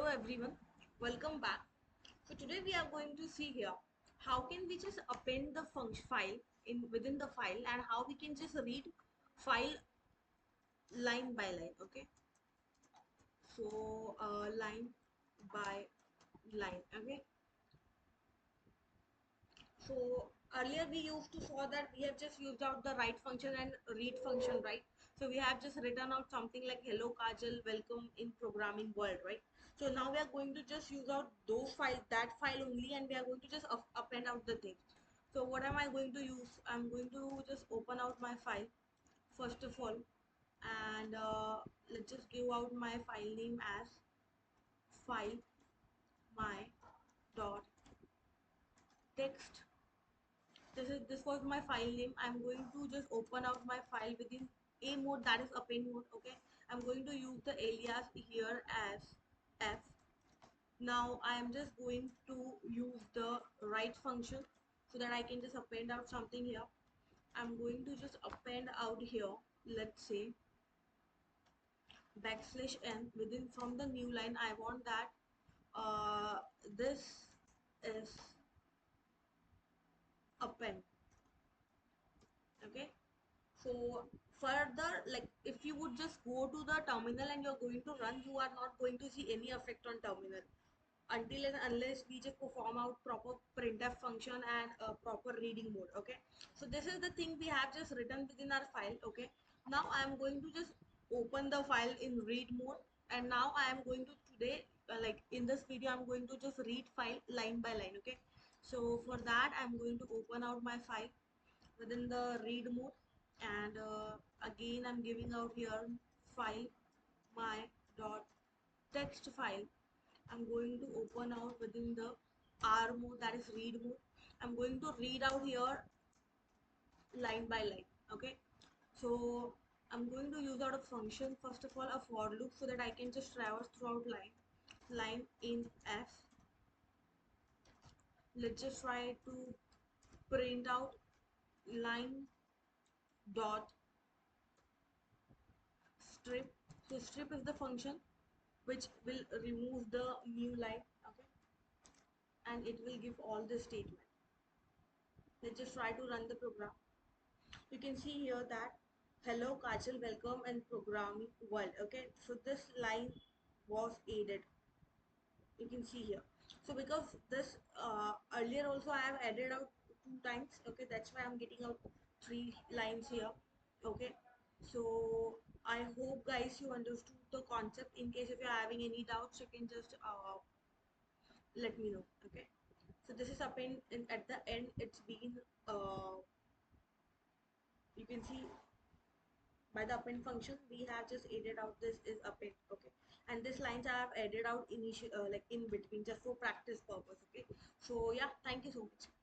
everyone, welcome back. So today we are going to see here how can we just append the function file in within the file and how we can just read file line by line. Okay, so line by line. Okay, so earlier we used to saw that we have just used out the write function and read function, right? So we have just written out something like hello Kajal, welcome in programming world, right? So now we are going to just use out those file, that file only, and we are going to just append out the things. So what am I going to use? I'm going to just open out my file first of all, and let's just give out my file name as file my dot text. This was my file name. I'm going to just open out my file within a mode, that is append mode. Okay, I'm going to use the alias here as f. Now I am just going to use the write function so that I can just append out something here. I'm going to just append out here, let's say backslash n. Within from the new line I want that this is append. Okay, so further, like if you would just go to the terminal and you're going to run, you are not going to see any effect on terminal until and unless we just perform out proper printf function and proper reading mode. Okay, so this is the thing we have just written within our file. Okay, now I am going to just open the file in read mode, and now I am going to today like in this video I'm going to just read file line by line. Okay, so for that I'm going to open out my file within the read mode, and again I'm giving out here file my dot text file. I'm going to open out within the R mode, that is read mode. I'm going to read out here line by line. Okay, so I'm going to use out a function first of all, a for loop, so that I can just traverse throughout line in f. Let's just try to print out line dot strip. So strip is the function which will remove the new line. Okay, and it will give all the statement. Let's just try to run the program. You can see here that hello Kajal, welcome and programming world. Okay, so this line was added, you can see here. So because this earlier also I have added out 2 times. Okay, that's why I'm getting out 3 lines here. Okay, so I hope guys you understood the concept. In case if you're having any doubts, you can just let me know. Okay, so this is append, and at the end it's been you can see by the append function we have just added out this is append. Okay, and this lines I have added out initial like in between just for practice purpose. Okay, so yeah, thank you so much.